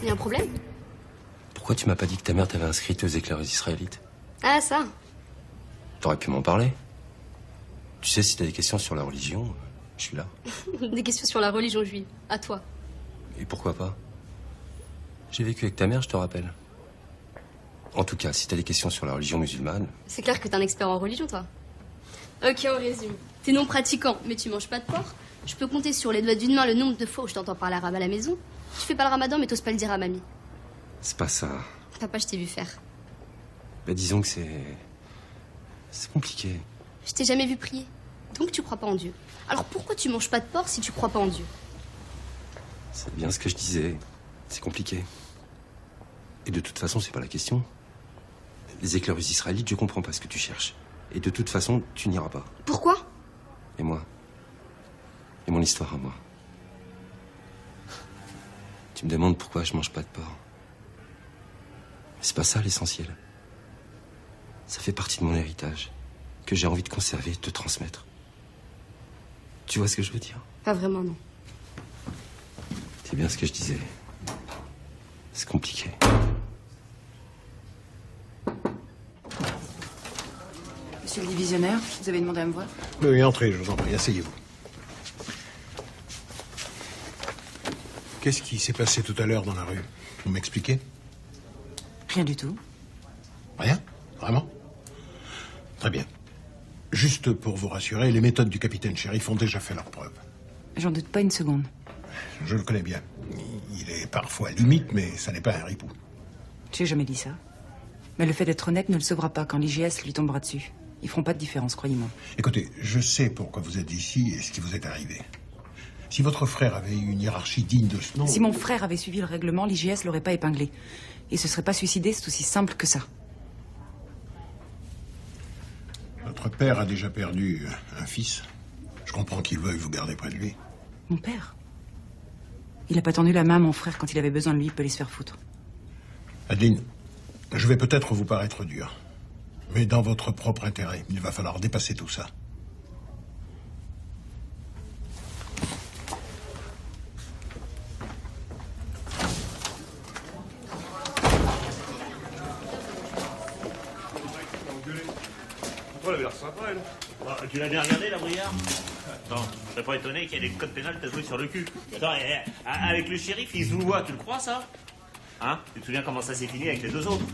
Speaker 16: Y a un problème?
Speaker 2: Pourquoi tu m'as pas dit que ta mère t'avait inscrite aux éclaireuses israélites?
Speaker 16: Ah, ça.
Speaker 2: T'aurais pu m'en parler. Tu sais, si t'as des questions sur la religion, je suis là.
Speaker 16: Des questions sur la religion juive. À toi.
Speaker 2: Et pourquoi pas? J'ai vécu avec ta mère, je te rappelle. En tout cas, si t'as des questions sur la religion musulmane...
Speaker 16: C'est clair que t'es un expert en religion, toi. Ok, on résume. T'es non pratiquant, mais tu manges pas de porc. Je peux compter sur les doigts d'une main le nombre de fois où je t'entends parler arabe à la maison. Tu fais pas le ramadan, mais t'oses pas le dire à mamie.
Speaker 2: C'est pas ça.
Speaker 16: Papa, je t'ai vu faire.
Speaker 2: Bah, disons que c'est compliqué.
Speaker 16: Je t'ai jamais vu prier. Donc tu crois pas en Dieu. Alors pourquoi tu manges pas de porc si tu crois pas en Dieu?
Speaker 2: C'est bien ce que je disais. C'est compliqué. Et de toute façon, c'est pas la question. Les éclaireuses israélites, je comprends pas ce que tu cherches. Et de toute façon, tu n'iras pas.
Speaker 16: Pourquoi?
Speaker 2: Et moi? Et mon histoire à moi? Tu me demandes pourquoi je mange pas de porc. Mais c'est pas ça l'essentiel. Ça fait partie de mon héritage, que j'ai envie de conserver et de te transmettre. Tu vois ce que je veux dire?
Speaker 16: Pas vraiment, non.
Speaker 2: C'est bien ce que je disais. C'est compliqué.
Speaker 1: Monsieur le divisionnaire, vous avez demandé à me voir?
Speaker 17: Oui, entrez, je vous en prie, asseyez-vous. Qu'est-ce qui s'est passé tout à l'heure dans la rue? Vous m'expliquez?
Speaker 1: Rien du tout.
Speaker 17: Rien? Vraiment? Très bien. Juste pour vous rassurer, les méthodes du capitaine Sheriff ont déjà fait leurs preuves.
Speaker 1: J'en doute pas une seconde.
Speaker 17: Je le connais bien. Il est parfois limite, mais ça n'est pas un ripou.
Speaker 1: J'ai jamais dit ça. Mais le fait d'être honnête ne le sauvera pas quand l'IGS lui tombera dessus. Ils feront pas de différence, croyez-moi.
Speaker 17: Écoutez, je sais pourquoi vous êtes ici et ce qui vous est arrivé. Si votre frère avait eu une hiérarchie digne de ce nom...
Speaker 1: Si mon frère avait suivi le règlement, l'IGS l'aurait pas épinglé. Il se serait pas suicidé, c'est aussi simple que ça.
Speaker 17: Votre père a déjà perdu un fils. Je comprends qu'il veuille vous garder près de lui.
Speaker 1: Mon père? Il a pas tendu la main à mon frère quand il avait besoin de lui, il peut aller se faire foutre.
Speaker 17: Adeline, je vais peut-être vous paraître dur. Mais dans votre propre intérêt, il va falloir dépasser tout ça.
Speaker 7: Elle avait l'air sympa, elle. Bah, tu l'as bien regardé, la Briard? Attends, je serais pas étonné qu'il y ait des codes pénals t'as joué sur le cul. Attends, avec le shérif, il se voit, tu le crois, ça? Hein? Tu te souviens comment ça s'est fini avec les deux autres?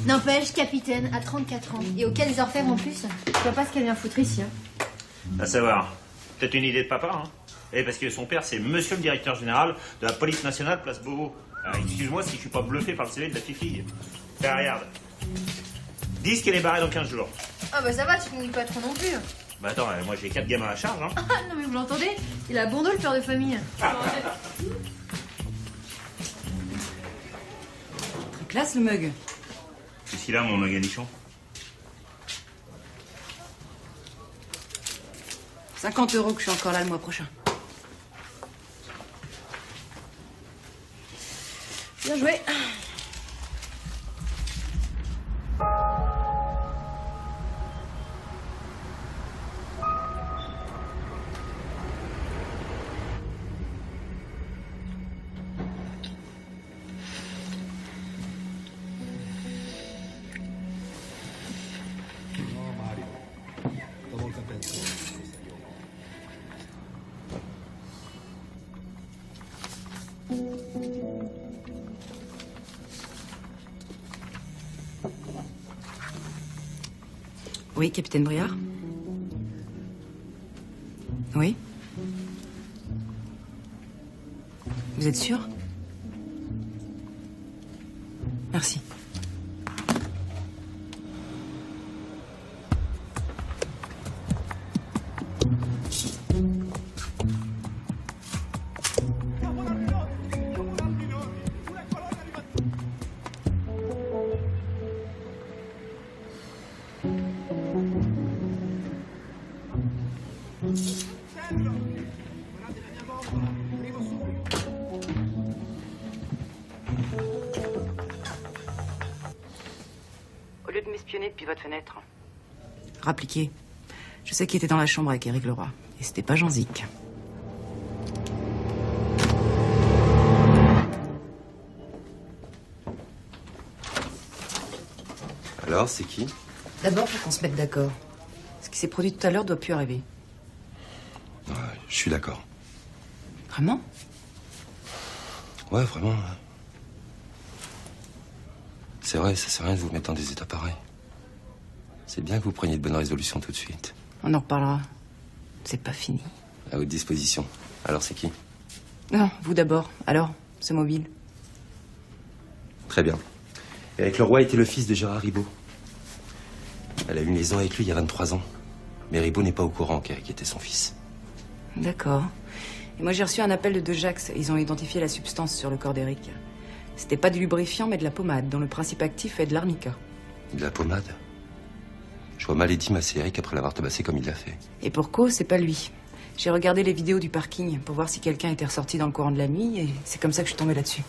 Speaker 5: N'empêche, capitaine, à 34 ans, et au quai des Orfèvres en plus, je vois pas ce qu'elle vient foutre ici. Hein.
Speaker 7: À savoir, peut-être une idée de papa, hein? Et parce que son père, c'est monsieur le directeur général de la police nationale, place Beauvau. Alors, excuse-moi si je suis pas bluffé par le CV de la fille. Tiens, regarde. Dis qu'elle est barrée dans 15 jours.
Speaker 5: Ah bah ça va, tu conduis pas trop non plus.
Speaker 7: Bah attends, moi j'ai 4 gamins à charge, hein.
Speaker 5: Ah non mais vous l'entendez? Il a bon dos le père de famille.
Speaker 1: Très classe, le mug.
Speaker 7: Qu'est-ce qu'il a, mon maganichon?
Speaker 1: 50 € que je suis encore là le mois prochain. Bien joué. Oui, capitaine Briard? Oui? Vous êtes sûr? Merci. Au lieu de m'espionner depuis votre fenêtre. Rappliquez. Je sais qu'il était dans la chambre avec Éric Leroy. Et c'était pas Jean-Zic.
Speaker 2: Alors, c'est qui?
Speaker 1: D'abord, faut qu'on se mette d'accord. Ce qui s'est produit tout à l'heure doit plus arriver.
Speaker 2: Ouais, je suis d'accord.
Speaker 1: Vraiment?
Speaker 2: Ouais, vraiment. Ouais. C'est vrai, ça sert à rien de vous mettre dans des états pareils. C'est bien que vous preniez de bonnes résolutions tout de suite.
Speaker 1: On en reparlera. C'est pas fini.
Speaker 2: À votre disposition. Alors, c'est qui?
Speaker 1: Non, vous d'abord. Alors, ce mobile.
Speaker 2: Très bien. Éric Leroy était le fils de Gérard Ribaud. Elle a eu une liaison avec lui il y a 23 ans. Mais Ribaud n'est pas au courant qu'Éric était son fils.
Speaker 1: D'accord. Et moi, j'ai reçu un appel de De Jax. Ils ont identifié la substance sur le corps d'Éric. C'était pas du lubrifiant, mais de la pommade, dont le principe actif est de l'arnica.
Speaker 2: De la pommade? Je vois mal Eddie masser Éric après l'avoir tabassé comme il l'a fait.
Speaker 1: Et pour cause, c'est pas lui. J'ai regardé les vidéos du parking pour voir si quelqu'un était ressorti dans le courant de la nuit, et c'est comme ça que je suis tombée là-dessus.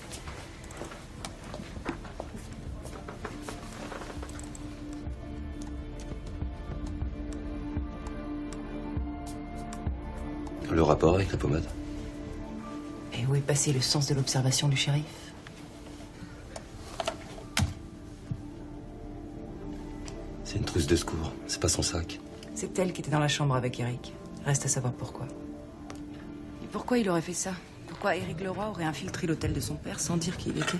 Speaker 2: Le rapport avec la pommade?
Speaker 1: Et où est passé le sens de l'observation du shérif?
Speaker 2: C'est une trousse de secours, c'est pas son sac.
Speaker 1: C'est elle qui était dans la chambre avec Éric. Reste à savoir pourquoi. Et pourquoi il aurait fait ça? Pourquoi Éric Leroy aurait infiltré l'hôtel de son père sans dire qui il était?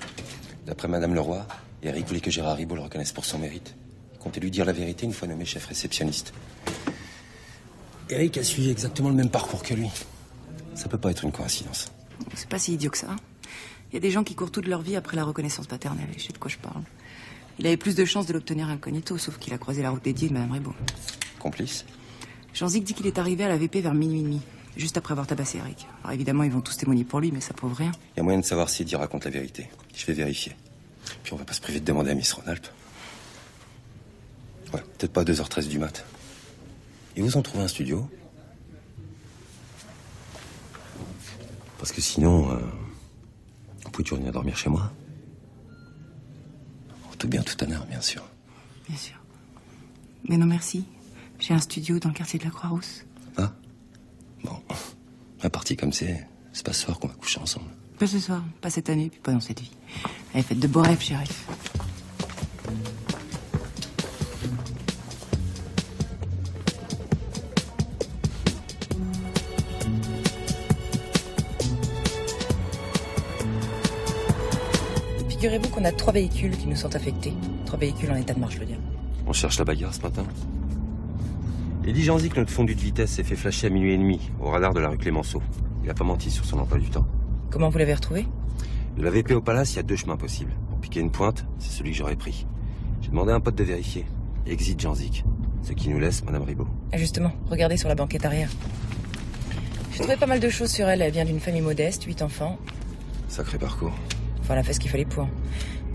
Speaker 2: D'après Madame Leroy, Et Eric voulait que Gérard Ribaud le reconnaisse pour son mérite. Il comptait lui dire la vérité une fois nommé chef réceptionniste. Eric a suivi exactement le même parcours que lui. Ça peut pas être une coïncidence.
Speaker 1: C'est pas si idiot que ça. Il y a des gens qui courent toute leur vie après la reconnaissance paternelle, et je sais de quoi je parle. Il avait plus de chances de l'obtenir incognito, sauf qu'il a croisé la route dédiée de Madame Ribaud.
Speaker 2: Complice?
Speaker 1: Jean-Zik dit qu'il est arrivé à la VP vers minuit et demi, juste après avoir tabassé Eric. Alors évidemment, ils vont tous témoigner pour lui, mais ça prouve rien.
Speaker 2: Il y a moyen de savoir s'il dit raconte la vérité. Je vais vérifier. Puis on va pas se priver de demander à Miss Rhône-Alpes. Ouais, peut-être pas à 2h13 du mat. Ils vous ont trouvé un studio? Parce que sinon, vous pouvez toujours venir dormir chez moi. Tout bien, tout honneur, bien sûr.
Speaker 1: Bien sûr. Mais non, merci. J'ai un studio dans le quartier de la Croix-Rousse.
Speaker 2: Ah? Bon. Un parti comme c'est pas ce soir qu'on va coucher ensemble.
Speaker 1: Pas ce soir, pas cette année, puis pas dans cette vie. Allez, faites de beaux rêves, shérif. Figurez-vous qu'on a 3 véhicules qui nous sont affectés. 3 véhicules en état de marche, je veux dire.
Speaker 2: On cherche la bagarre ce matin. Eddie Janzik, notre fondu de vitesse, s'est fait flasher à minuit et demi, au radar de la rue Clémenceau. Il a pas menti sur son emploi du temps.
Speaker 1: Comment vous l'avez retrouvé?
Speaker 2: De la VP au Palace, il y a 2 chemins possibles. Pour piquer une pointe, c'est celui que j'aurais pris. J'ai demandé à un pote de vérifier. Exit Janzik. Ce qui nous laisse Madame Ribaud.
Speaker 1: Ah justement, regardez sur la banquette arrière. J'ai trouvé pas mal de choses sur elle. Elle vient d'une famille modeste, 8 enfants.
Speaker 2: Sacré parcours.
Speaker 1: Enfin, elle a fait ce qu'il fallait pour.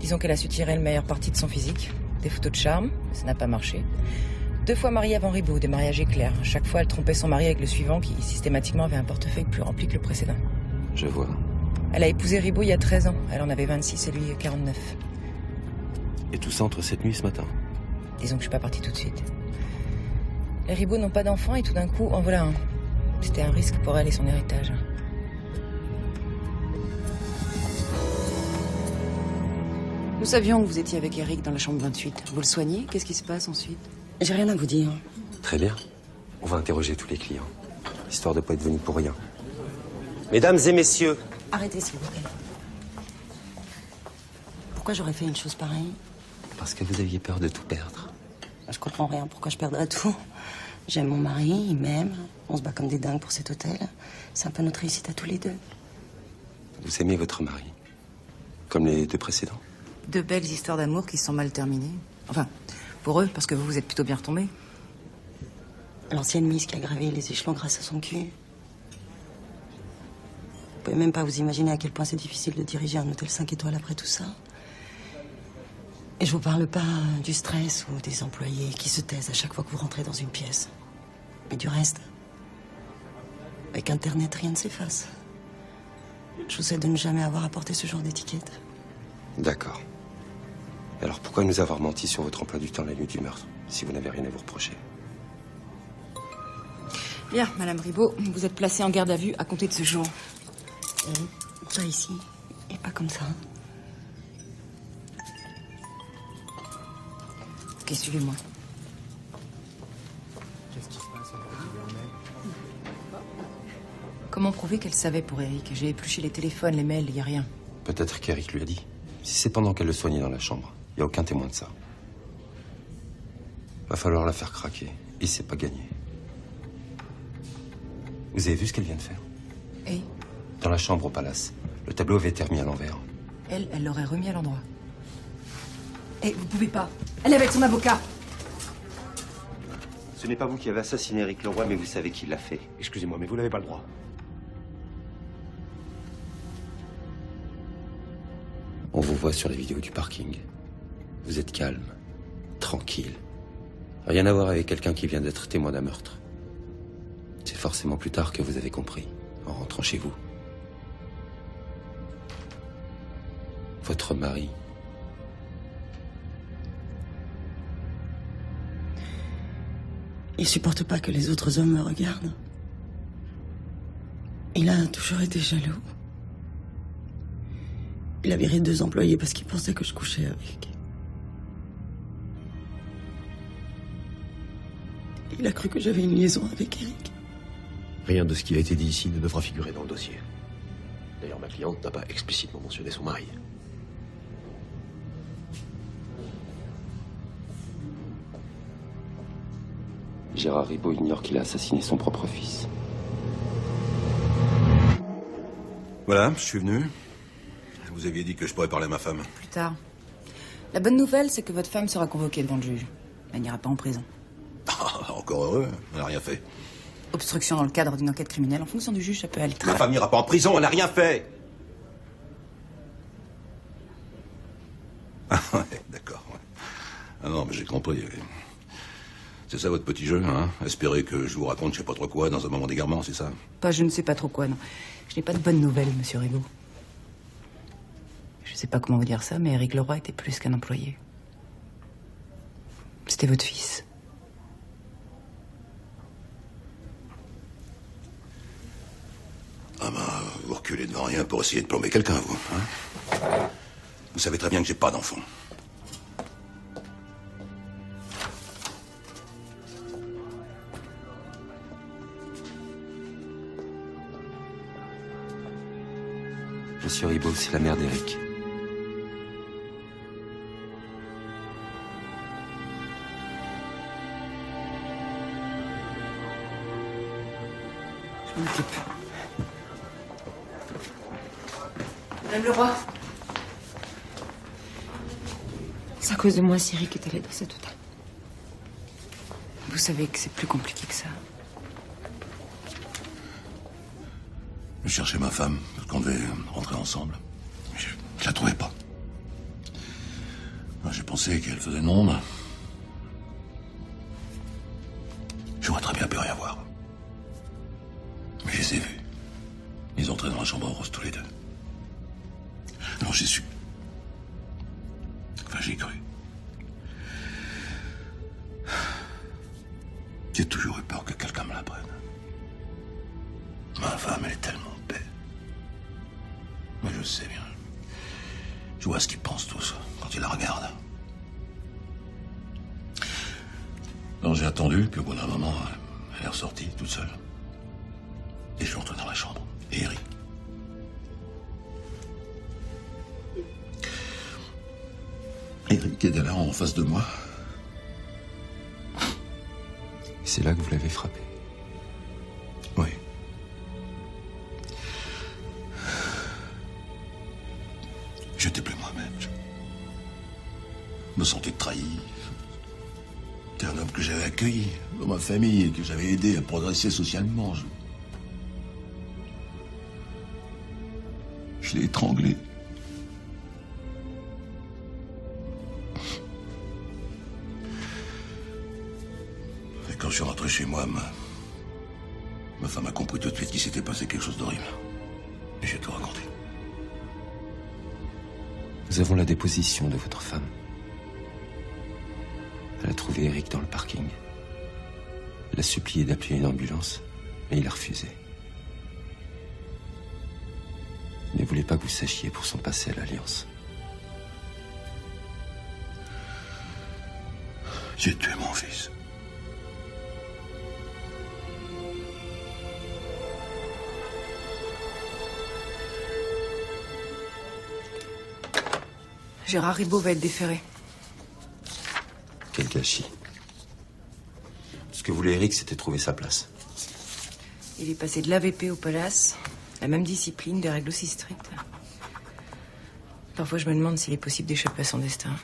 Speaker 1: Disons qu'elle a su tirer le meilleur parti de son physique. Des photos de charme, ça n'a pas marché. 2 fois mariée avant Ribaud, des mariages éclairs. Chaque fois, elle trompait son mari avec le suivant qui, systématiquement, avait un portefeuille plus rempli que le précédent.
Speaker 2: Je vois.
Speaker 1: Elle a épousé Ribaud il y a 13 ans. Elle en avait 26 et lui 49.
Speaker 2: Et tout ça entre cette nuit et ce matin?
Speaker 1: Disons que je suis pas partie tout de suite. Les Ribaud n'ont pas d'enfants et tout d'un coup, en voilà un. C'était un risque pour elle et son héritage. Nous savions que vous étiez avec Eric dans la chambre 28. Vous le soignez? Qu'est-ce qui se passe ensuite?
Speaker 6: J'ai rien à vous dire.
Speaker 2: Très bien. On va interroger tous les clients, histoire de pas être venus pour rien. Mesdames et messieurs.
Speaker 6: Arrêtez, s'il vous plaît. Pourquoi j'aurais fait une chose pareille?
Speaker 2: Parce que vous aviez peur de tout perdre.
Speaker 6: Je comprends rien. Pourquoi je perdrais tout? J'aime mon mari, il m'aime. On se bat comme des dingues pour cet hôtel. C'est un peu notre réussite à tous les deux.
Speaker 2: Vous aimez votre mari, comme les 2 précédents?
Speaker 1: 2 belles histoires d'amour qui se sont mal terminées. Enfin, pour eux, parce que vous êtes plutôt bien retombés.
Speaker 6: L'ancienne Miss qui a gravé les échelons grâce à son cul. Vous pouvez même pas vous imaginer à quel point c'est difficile de diriger un hôtel 5 étoiles après tout ça. Et je vous parle pas du stress ou des employés qui se taisent à chaque fois que vous rentrez dans une pièce. Mais du reste, avec Internet, rien ne s'efface. Je vous souhaite de ne jamais avoir à porter ce genre d'étiquette.
Speaker 2: D'accord. Alors pourquoi nous avoir menti sur votre emploi du temps la nuit du meurtre, si vous n'avez rien à vous reprocher?
Speaker 1: Bien, Madame Ribaud, vous êtes placée en garde à vue à compter de ce jour.
Speaker 6: Pas ici, et pas comme ça.
Speaker 1: Ok, suivez-moi. Comment prouver qu'elle savait pour Eric? J'ai épluché les téléphones, les mails, il n'y a rien.
Speaker 2: Peut-être qu'Eric lui a dit. Si c'est pendant qu'elle le soignait dans la chambre, il n'y a aucun témoin de ça. Va falloir la faire craquer, et c'est pas gagné. Vous avez vu ce qu'elle vient de faire?
Speaker 1: Et
Speaker 2: Dans la chambre au Palace, le tableau avait été remis à l'envers.
Speaker 1: elle l'aurait remis à l'endroit. Et vous pouvez pas. Elle est avec son avocat.
Speaker 2: Ce n'est pas vous qui avez assassiné Eric Leroy, mais vous savez qui l'a fait.
Speaker 14: Excusez-moi, mais vous n'avez pas le droit.
Speaker 2: On vous voit sur les vidéos du parking. Vous êtes calme, tranquille. Rien à voir avec quelqu'un qui vient d'être témoin d'un meurtre. C'est forcément plus tard que vous avez compris, en rentrant chez vous. Votre mari.
Speaker 6: Il supporte pas que les autres hommes me regardent. Il a toujours été jaloux. Il a viré 2 employés parce qu'il pensait que je couchais avec. Il a cru que j'avais une liaison avec Eric.
Speaker 14: Rien de ce qui a été dit ici ne devra figurer dans le dossier. D'ailleurs, ma cliente n'a pas explicitement mentionné son mari.
Speaker 2: Gérard Ribaud ignore qu'il a assassiné son propre fils.
Speaker 9: Voilà, je suis venu. Vous aviez dit que je pourrais parler à ma femme.
Speaker 1: Plus tard. La bonne nouvelle, c'est que votre femme sera convoquée devant le juge. Elle n'ira pas en prison.
Speaker 9: Ah, encore heureux, elle n'a rien fait.
Speaker 1: Obstruction dans le cadre d'une enquête criminelle, en fonction du juge, ça peut aller très
Speaker 9: Ma femme n'ira pas en prison, elle n'a rien fait. Ah ouais, d'accord. Ouais. Ah non, mais j'ai compris. C'est ça votre petit jeu, hein? Espérer que je vous raconte je sais pas trop quoi dans un moment d'égarement, c'est ça?
Speaker 1: Pas je ne sais pas trop quoi, non. Je n'ai pas de bonnes nouvelles, monsieur Rigaud. Je sais pas comment vous dire ça, mais Éric Leroy était plus qu'un employé. C'était votre fils.
Speaker 9: Ah ben, vous reculez devant rien pour essayer de plomber quelqu'un, vous, hein? Vous savez très bien que j'ai pas d'enfant.
Speaker 2: Monsieur Ribaud, c'est la mère d'Éric.
Speaker 1: Je m'en occupe. Madame Leroy.
Speaker 12: C'est à cause de moi, Cyril, que t'es allée dans cet hôtel.
Speaker 1: Vous savez que c'est plus compliqué que ça.
Speaker 9: Je cherchais ma femme, parce qu'on devait rentrer ensemble. Je la trouvais pas. J'ai pensé qu'elle faisait une onde. J'aurais très bien pu rien voir. Mais je les ai vus. Ils entraient dans la chambre rose tous les deux. Alors j'ai su. Enfin, j'ai cru. J'ai toujours eu peur que quelqu'un me la prenne. Ma femme, elle est tellement belle. Mais je sais bien. Je vois ce qu'ils pensent tous quand ils la regardent. Donc j'ai attendu, puis au bout d'un moment, elle est ressortie toute seule. Et je suis rentré dans la chambre. Et Eric. Eric était là en face de moi.
Speaker 2: C'est là que vous l'avez frappé.
Speaker 9: Oui. J'étais plus moi-même. Je me sentais trahi. C'était un homme que j'avais accueilli dans ma famille et que j'avais aidé à progresser socialement. Je l'ai étranglé. Et quand je suis rentré chez moi, ma femme a compris tout de suite qu'il s'était passé quelque chose d'horrible. Et j'ai tout raconté.
Speaker 2: Nous avons la déposition de votre femme. Elle a trouvé Eric dans le parking. Elle a supplié d'appeler une ambulance, mais il a refusé. Il ne voulait pas que vous sachiez pour son passé à l'Alliance.
Speaker 9: J'ai tué mon fils.
Speaker 1: Gérard Ribaud va être déféré.
Speaker 2: Quel gâchis. Ce que voulait Eric, c'était trouver sa place.
Speaker 1: Il est passé de l'AVP au Palace, la même discipline, des règles aussi strictes. Parfois, je me demande s'il est possible d'échapper à son destin.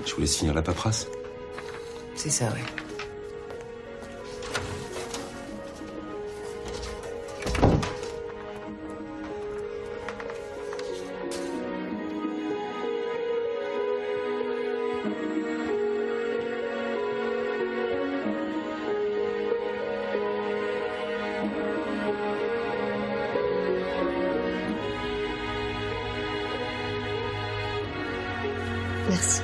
Speaker 2: Je voulais signer la paperasse.
Speaker 1: C'est ça, oui.
Speaker 6: Merci.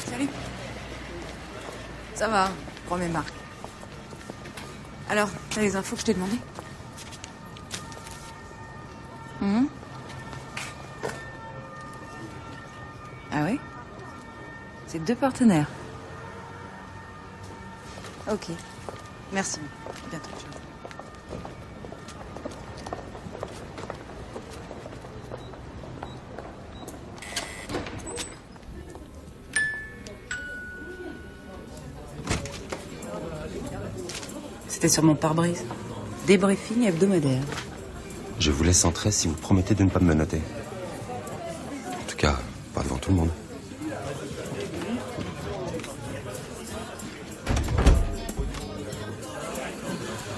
Speaker 1: Salut. Ça va, prends mes marques. Alors, t'as les infos que je t'ai demandées? Ah oui? C'est 2 partenaires. Ok. Merci. À bientôt. C'était sur mon pare-brise. Débriefing hebdomadaire.
Speaker 2: Je vous laisse entrer si vous promettez de ne pas me noter. En tout cas, pas devant tout le monde.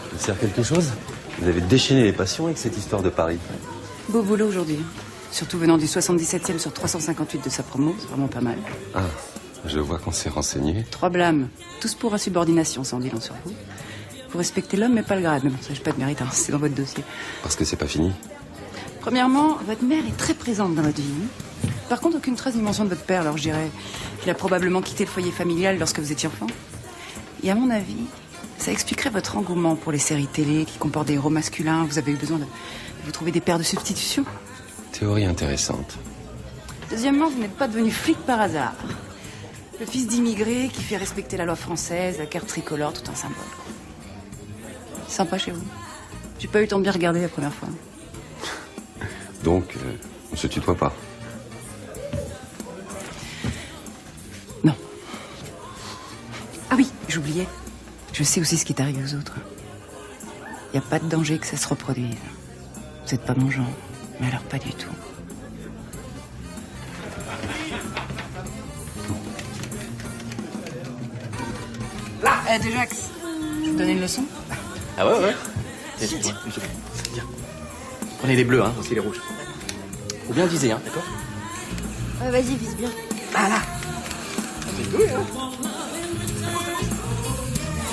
Speaker 2: Ça vous sert quelque chose? Vous avez déchaîné les passions avec cette histoire de Paris.
Speaker 1: Beau boulot aujourd'hui. Surtout venant du 77e sur 358 de sa promo, c'est vraiment pas mal.
Speaker 2: Ah, je vois qu'on s'est renseigné.
Speaker 1: 3 blâmes. Tous pour insubordination, sans bilan sur vous. Vous respectez l'homme, mais pas le grade. Mais bon, ça, j'ai pas de mérite, hein. C'est dans votre dossier.
Speaker 2: Parce que c'est pas fini.
Speaker 1: Premièrement, votre mère est très présente dans votre vie. Par contre, aucune trace ni mention de votre père, alors je dirais qu'il a probablement quitté le foyer familial lorsque vous étiez enfant. Et à mon avis, ça expliquerait votre engouement pour les séries télé qui comportent des héros masculins. Vous avez eu besoin de vous trouver des pères de substitution.
Speaker 2: Théorie intéressante.
Speaker 1: Deuxièmement, vous n'êtes pas devenu flic par hasard. Le fils d'immigré qui fait respecter la loi française, la carte tricolore, tout un symbole. Sympa chez vous. J'ai pas eu le temps de bien regarder la première fois.
Speaker 2: Donc, on se tutoie pas.
Speaker 1: Non. Ah oui, j'oubliais. Je sais aussi ce qui est arrivé aux autres. Il n'y a pas de danger que ça se reproduise. Vous n'êtes pas mon genre, mais alors pas du tout. Là, Dejax, je vous donner une leçon?
Speaker 3: Ah ouais. Bien. Prenez les bleus, hein, aussi les rouges. Faut bien viser, hein, d'accord?
Speaker 6: Ouais, vas-y, vise bien.
Speaker 1: Ah là.
Speaker 3: C'est doué, hein.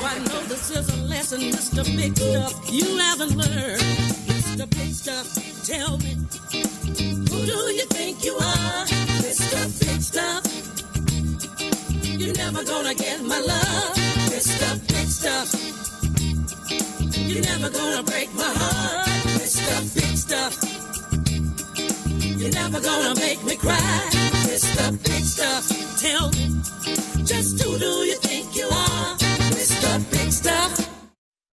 Speaker 18: I know this is a lesson, Mr. Big Stuff. You haven't learned, Mr. Big Stuff. Tell me, who do you think you are, Mr. Big Stuff? You're never gonna get my love, Mr. Big Stuff. You're never gonna break my heart, Mr. Big Stuff. You're never gonna make me cry, Mr. Big Stuff. Tell me, just who do you